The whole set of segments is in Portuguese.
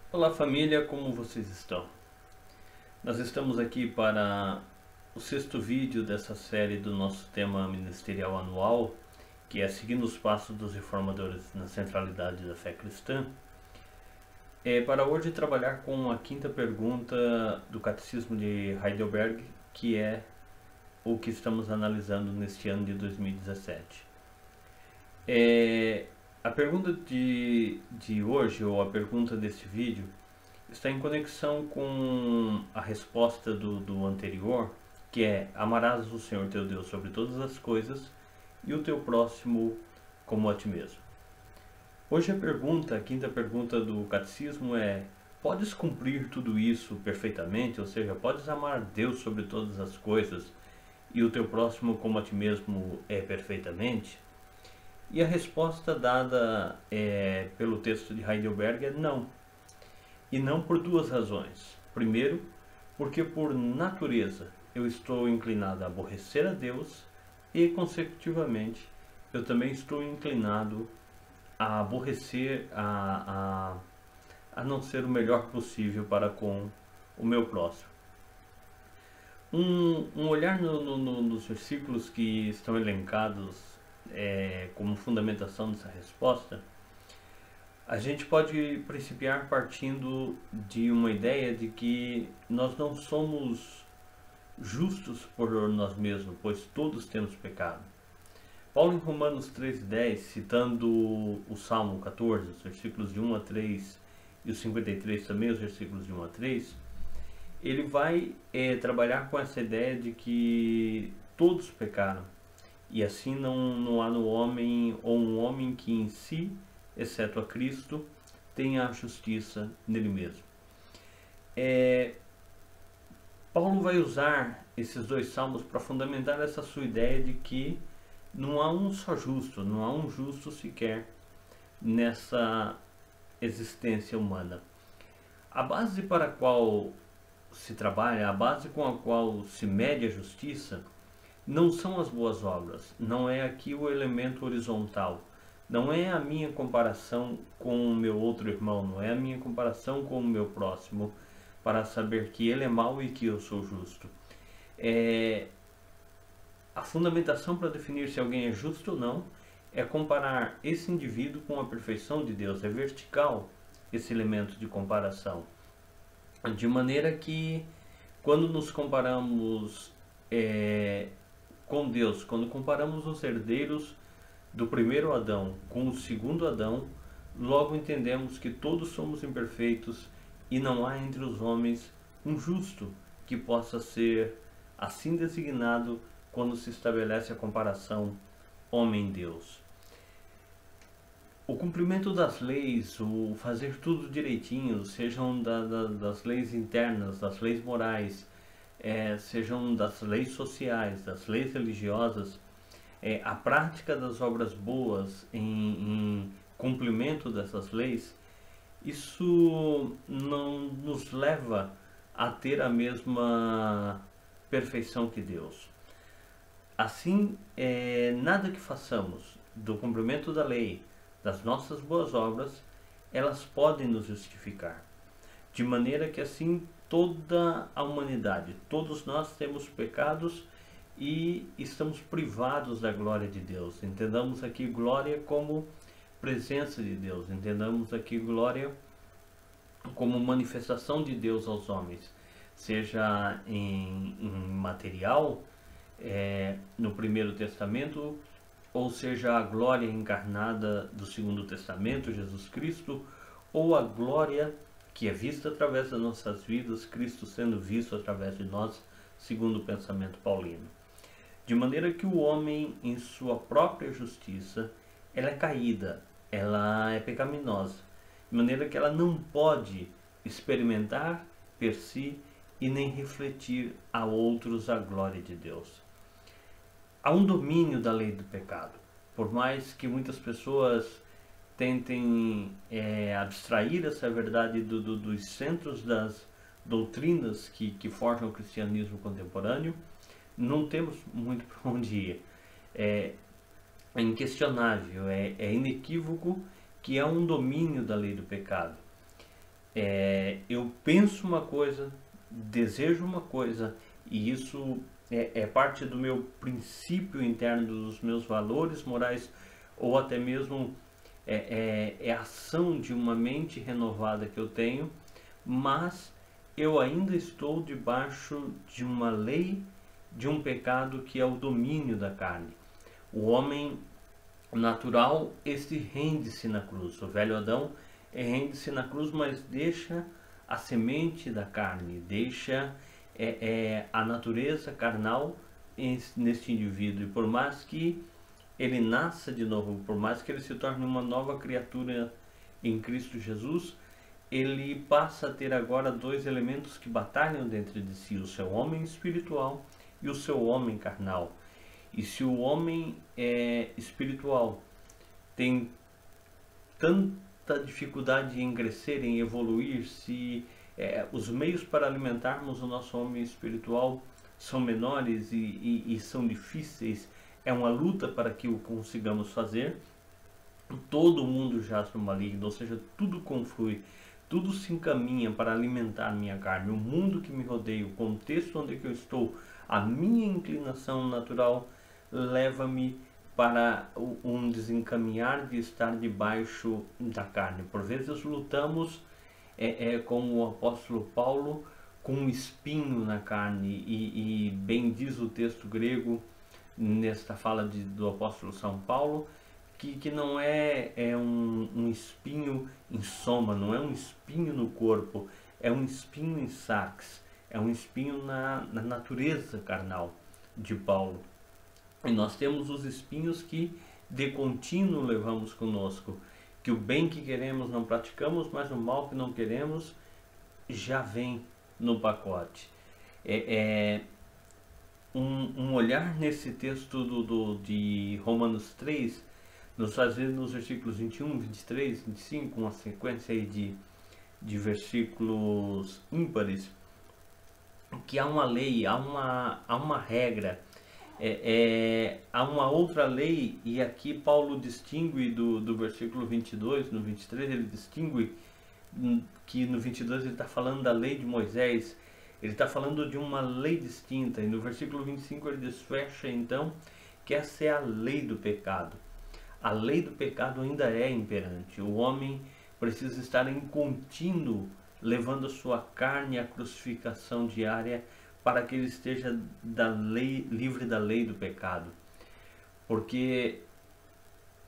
Olá família, como vocês estão? Nós estamos aqui para o sexto vídeo dessa série do nosso tema ministerial anual, que é Seguindo os Passos dos Reformadores na Centralidade da Fé Cristã. Para hoje trabalhar com a quinta pergunta do Catecismo de Heidelberg, que é o que estamos analisando neste ano de 2017. A pergunta de hoje, ou a pergunta deste vídeo, está em conexão com a resposta do anterior, que é: amarás o Senhor teu Deus sobre todas as coisas e o teu próximo como a ti mesmo. Hoje a quinta pergunta do catecismo é: podes cumprir tudo isso perfeitamente? Ou seja, podes amar Deus sobre todas as coisas e o teu próximo como a ti mesmo perfeitamente? E a resposta dada pelo texto de Heidelberg é não. E não por duas razões. Primeiro, porque por natureza eu estou inclinado a aborrecer a Deus e, consecutivamente, eu também estou inclinado a aborrecer, a não ser o melhor possível para com o meu próximo. Um olhar nos versículos que estão elencados como fundamentação dessa resposta, a gente pode principiar partindo de uma ideia de que nós não somos justos por nós mesmos, pois todos temos pecado. Paulo, em Romanos 3,10, citando o Salmo 14, os versículos de 1 a 3 e os 53 também, os versículos de 1 a 3, ele vai trabalhar com essa ideia de que todos pecaram e assim não há no homem, ou um homem que em si, exceto a Cristo, tenha a justiça nele mesmo. Paulo vai usar esses dois salmos para fundamentar essa sua ideia de que não há um só justo, não há um justo sequer nessa existência humana. A base para a qual se trabalha, a base com a qual se mede a justiça, não são as boas obras, não é aqui o elemento horizontal, não é a minha comparação com o meu outro irmão, não é a minha comparação com o meu próximo, para saber que ele é mau e que eu sou justo. A fundamentação para definir se alguém é justo ou não é comparar esse indivíduo com a perfeição de Deus, é vertical esse elemento de comparação. De maneira que, quando nos comparamos com Deus, quando comparamos os herdeiros do primeiro Adão com o segundo Adão, logo entendemos que todos somos imperfeitos e não há entre os homens um justo que possa ser assim designado quando se estabelece a comparação homem-Deus. O cumprimento das leis, o fazer tudo direitinho, sejam das leis internas, das leis morais, sejam das leis sociais, das leis religiosas, a prática das obras boas em cumprimento dessas leis, isso não nos leva a ter a mesma perfeição que Deus. Assim, nada que façamos do cumprimento da lei, das nossas boas obras, elas podem nos justificar. De maneira que assim toda a humanidade, todos nós temos pecados e estamos privados da glória de Deus. Entendamos aqui glória como presença de Deus, entendamos aqui glória como manifestação de Deus aos homens, seja em material, no Primeiro Testamento, ou seja a glória encarnada do Segundo Testamento, Jesus Cristo, ou a glória que é vista através das nossas vidas, Cristo sendo visto através de nós, segundo o pensamento paulino. De maneira que o homem, em sua própria justiça, ela é caída, ela é pecaminosa, de maneira que ela não pode experimentar per si e nem refletir a outros a glória de Deus. Há um domínio da lei do pecado. Por mais que muitas pessoas tentem abstrair essa verdade dos centros das doutrinas que forjam o cristianismo contemporâneo, não temos muito para onde ir. É inquestionável, é inequívoco que há um domínio da lei do pecado. Eu penso uma coisa, desejo uma coisa, e isso é parte do meu princípio interno, dos meus valores morais, ou até mesmo a ação de uma mente renovada que eu tenho, mas eu ainda estou debaixo de uma lei, de um pecado que é o domínio da carne. O homem natural, este rende-se na cruz. O velho Adão rende-se na cruz, mas deixa a semente da carne, deixa a natureza carnal neste indivíduo. E por mais que ele nasça de novo, por mais que ele se torne uma nova criatura em Cristo Jesus, ele passa a ter agora dois elementos que batalham dentro de si: o seu homem espiritual e o seu homem carnal. E se o homem espiritual tem tanta dificuldade em crescer, em evoluir, se os meios para alimentarmos o nosso homem espiritual são menores e são difíceis, é uma luta para que o consigamos fazer, todo mundo jaz no maligno, ou seja, tudo conflui, tudo se encaminha para alimentar minha carne. O mundo que me rodeia, o contexto onde eu estou, a minha inclinação natural leva-me para um desencaminhar de estar debaixo da carne. Por vezes lutamos, como o apóstolo Paulo, com um espinho na carne, e bem diz o texto grego, nesta fala do apóstolo São Paulo, que não é um espinho em soma, não é um espinho no corpo, é um espinho em sarx, é um espinho na natureza carnal de Paulo. E nós temos os espinhos que de contínuo levamos conosco, que o bem que queremos não praticamos, mas o mal que não queremos já vem no pacote. Um olhar nesse texto de Romanos 3 nos faz ver nos versículos 21, 23, 25, uma sequência aí de versículos ímpares, que há uma lei, há uma regra, há uma outra lei, e aqui Paulo distingue do versículo 22, no 23 ele distingue que no 22 ele está falando da lei de Moisés, ele está falando de uma lei distinta, e no versículo 25 ele desfecha então que essa é a lei do pecado. A lei do pecado ainda é imperante. O homem precisa estar em contínuo levando a sua carne à crucificação diária para que ele esteja livre da lei do pecado. Porque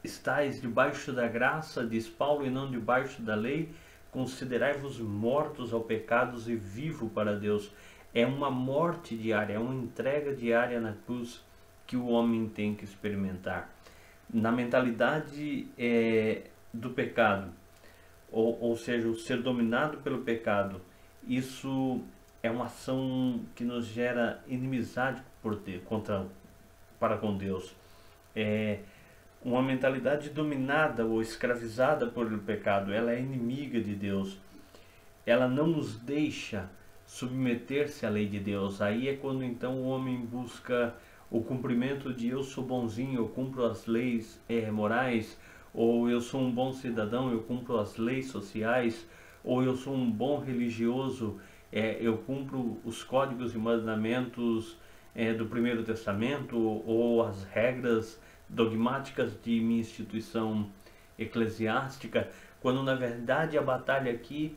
estáis debaixo da graça, diz Paulo, e não debaixo da lei, considerai-vos mortos ao pecado e vivo para Deus. É uma morte diária, é uma entrega diária na cruz que o homem tem que experimentar. Na mentalidade do pecado, ou seja, o ser dominado pelo pecado, isso é uma ação que nos gera inimizade para com Deus. Uma mentalidade dominada ou escravizada pelo pecado, ela é inimiga de Deus. Ela não nos deixa submeter-se à lei de Deus. Aí é quando então o homem busca o cumprimento de eu sou bonzinho, eu cumpro as leis morais, ou eu sou um bom cidadão, eu cumpro as leis sociais, ou eu sou um bom religioso, eu cumpro os códigos e mandamentos do Primeiro Testamento, ou as regras dogmáticas de minha instituição eclesiástica, quando na verdade a batalha aqui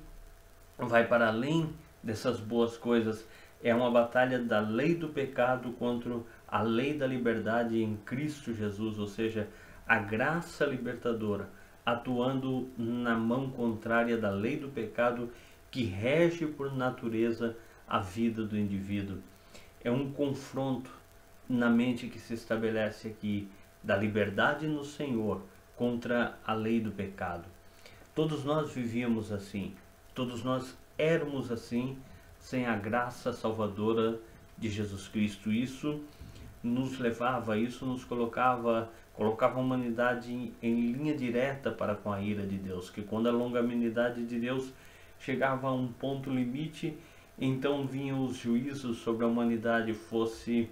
vai para além dessas boas coisas. É uma batalha da lei do pecado contra a lei da liberdade em Cristo Jesus, ou seja, a graça libertadora atuando na mão contrária da lei do pecado que rege por natureza a vida do indivíduo. É um confronto na mente que se estabelece aqui da liberdade no Senhor contra a lei do pecado. Todos nós vivíamos assim, todos nós éramos assim, sem a graça salvadora de Jesus Cristo. Isso nos levava, isso nos colocava a humanidade em linha direta para com a ira de Deus, que quando a longanimidade de Deus chegava a um ponto limite, então vinham os juízos sobre a humanidade, fosse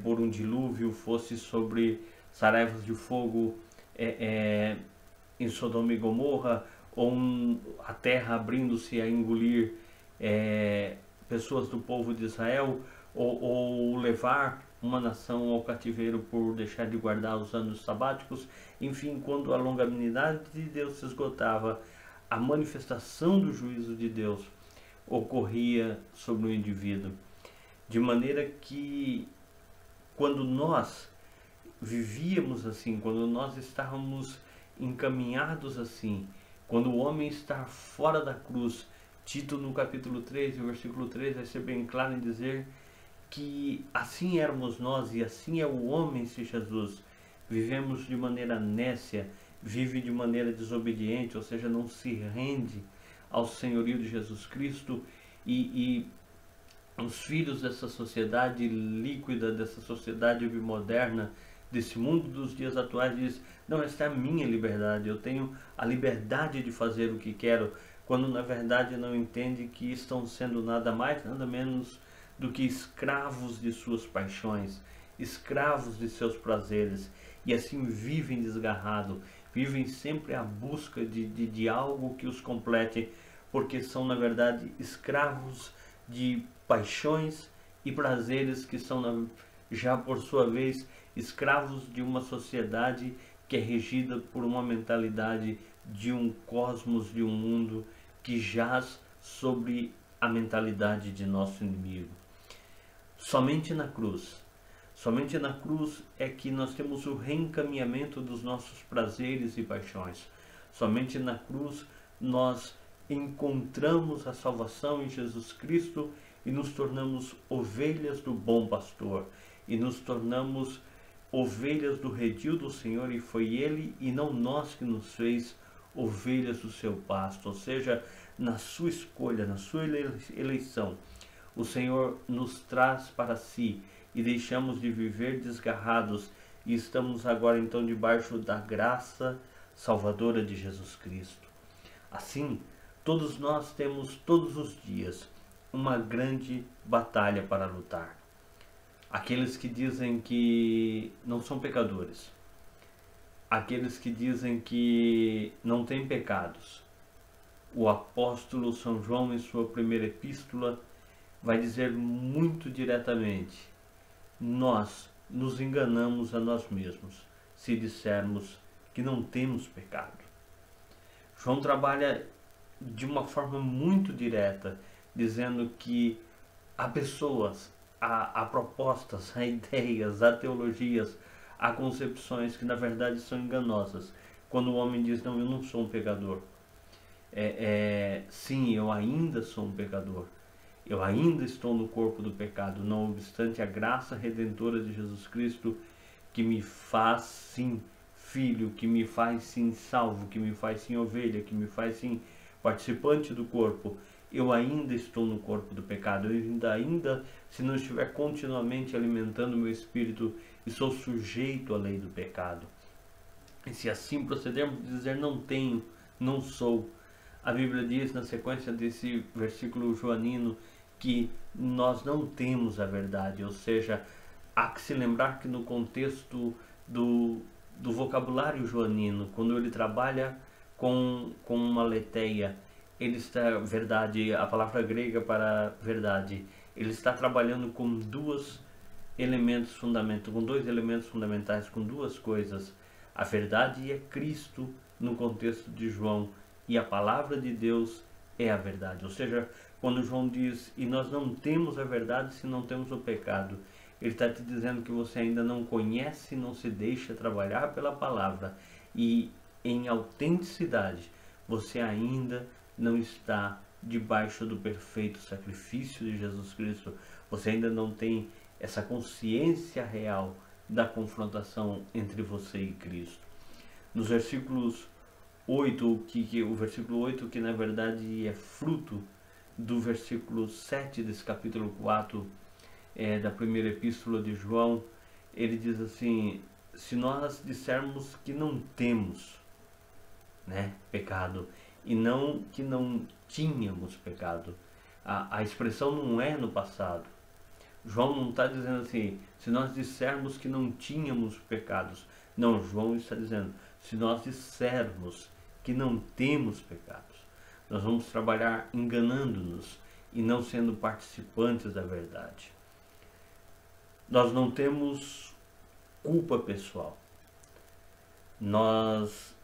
por um dilúvio, fosse sobre saraivas de fogo em Sodoma e Gomorra, a terra abrindo-se a engolir pessoas do povo de Israel, ou levar uma nação ao cativeiro por deixar de guardar os anos sabáticos. Enfim, quando a longanimidade de Deus se esgotava, a manifestação do juízo de Deus ocorria sobre o indivíduo. De maneira que, quando nós vivíamos assim, quando nós estávamos encaminhados assim, quando o homem está fora da cruz, Tito no capítulo 3, o versículo 3 vai ser bem claro em dizer que assim éramos nós e assim é o homem sem Jesus. Vivemos de maneira nécia, vive de maneira desobediente, ou seja, não se rende ao senhorio de Jesus Cristo, e os filhos dessa sociedade líquida, dessa sociedade moderna, desse mundo dos dias atuais, diz: não, esta é a minha liberdade, eu tenho a liberdade de fazer o que quero, quando na verdade não entende que estão sendo nada mais, nada menos do que escravos de suas paixões, escravos de seus prazeres, e assim vivem desgarrado, vivem sempre à busca de algo que os complete, porque são na verdade escravos de paixões e prazeres que são já por sua vez escravos de uma sociedade que é regida por uma mentalidade de um cosmos, de um mundo que jaz sobre a mentalidade de nosso inimigo. Somente na cruz é que nós temos o reencaminhamento dos nossos prazeres e paixões. Somente na cruz nós encontramos a salvação em Jesus Cristo e nos tornamos ovelhas do bom pastor, e nos tornamos ovelhas do redil do Senhor, e foi Ele e não nós que nos fez ovelhas do seu pasto. Ou seja, na sua escolha, na sua eleição, o Senhor nos traz para si e deixamos de viver desgarrados, e estamos agora então debaixo da graça salvadora de Jesus Cristo. Assim, todos nós temos todos os dias uma grande batalha para lutar. Aqueles que dizem que não são pecadores, aqueles que dizem que não têm pecados, o apóstolo São João, em sua primeira epístola, vai dizer muito diretamente: nós nos enganamos a nós mesmos se dissermos que não temos pecado. João trabalha de uma forma muito direta, dizendo que há pessoas, há propostas, há ideias, há teologias, há concepções que na verdade são enganosas. Quando o homem diz: não, eu não sou um pecador. Sim, eu ainda sou um pecador. Eu ainda estou no corpo do pecado, não obstante a graça redentora de Jesus Cristo, que me faz sim filho, que me faz sim salvo, que me faz sim ovelha, que me faz sim participante do corpo. Eu ainda estou no corpo do pecado, eu ainda, se não estiver continuamente alimentando meu espírito, e sou sujeito à lei do pecado. E se assim procedermos, dizer não tenho, não sou. A Bíblia diz, na sequência desse versículo joanino, que nós não temos a verdade. Ou seja, há que se lembrar que no contexto do vocabulário joanino, quando ele trabalha com uma leteia, ele está, verdade, a palavra grega para verdade, ele está trabalhando com dois elementos fundamentais, com duas coisas. A verdade é Cristo no contexto de João, e a palavra de Deus é a verdade. Ou seja, quando João diz: e nós não temos a verdade se não temos o pecado, ele está te dizendo que você ainda não conhece, não se deixa trabalhar pela palavra, e em autenticidade você ainda não está debaixo do perfeito sacrifício de Jesus Cristo. Você ainda não tem essa consciência real da confrontação entre você e Cristo. Nos versículos 8, o versículo 8, que na verdade é fruto do versículo 7 desse capítulo 4 da primeira epístola de João, ele diz assim: se nós dissermos que não temos, pecado, e não que não tínhamos pecado, a expressão não é no passado. João não está dizendo assim: se nós dissermos que não tínhamos pecados. Não, João está dizendo: se nós dissermos que não temos pecados. Nós vamos trabalhar enganando-nos e não sendo participantes da verdade. Nós não temos culpa pessoal. Nós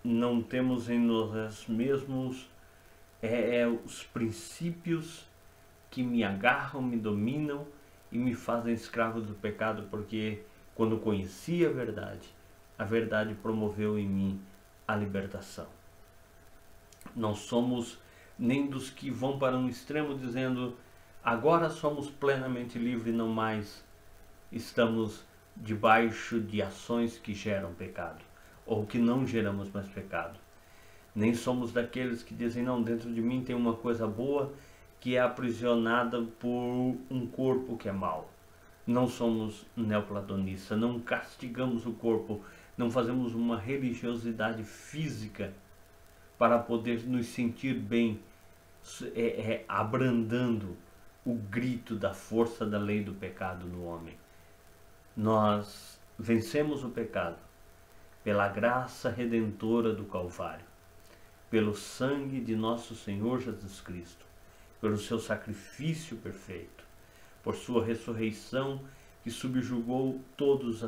não temos em nós mesmos os princípios que me agarram, me dominam e me fazem escravo do pecado, porque quando conheci a verdade promoveu em mim a libertação. Não somos nem dos que vão para um extremo dizendo agora somos plenamente livres, não mais estamos debaixo de ações que geram pecado, ou que não geramos mais pecado. Nem somos daqueles que dizem não, dentro de mim tem uma coisa boa que é aprisionada por um corpo que é mau. Não somos neoplatonistas, não castigamos o corpo, não fazemos uma religiosidade física para poder nos sentir bem, abrandando o grito da força da lei do pecado no homem. Nós vencemos o pecado pela graça redentora do Calvário, pelo sangue de nosso Senhor Jesus Cristo, pelo seu sacrifício perfeito, por sua ressurreição que subjugou todos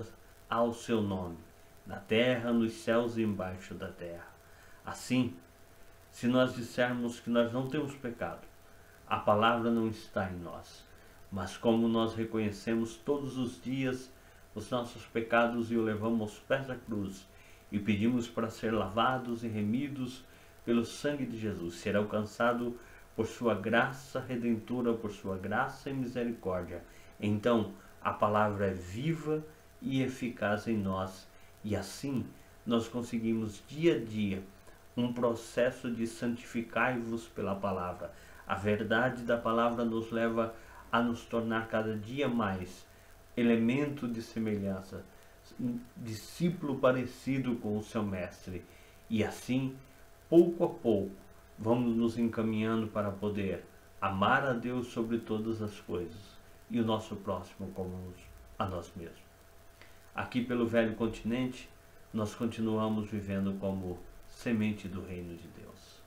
ao seu nome, na terra, nos céus e embaixo da terra. Assim, se nós dissermos que nós não temos pecado, a palavra não está em nós. Mas como nós reconhecemos todos os dias os nossos pecados e o levamos aos pés da cruz e pedimos para ser lavados e remidos pelo sangue de Jesus, ser alcançado por sua graça redentora, por sua graça e misericórdia, então a palavra é viva e eficaz em nós, e assim nós conseguimos dia a dia um processo de santificai-vos pela palavra. A verdade da palavra nos leva a nos tornar cada dia mais elemento de semelhança, discípulo parecido com o seu mestre, e assim, pouco a pouco, vamos nos encaminhando para poder amar a Deus sobre todas as coisas e o nosso próximo como a nós mesmos. Aqui pelo velho continente, nós continuamos vivendo como semente do reino de Deus.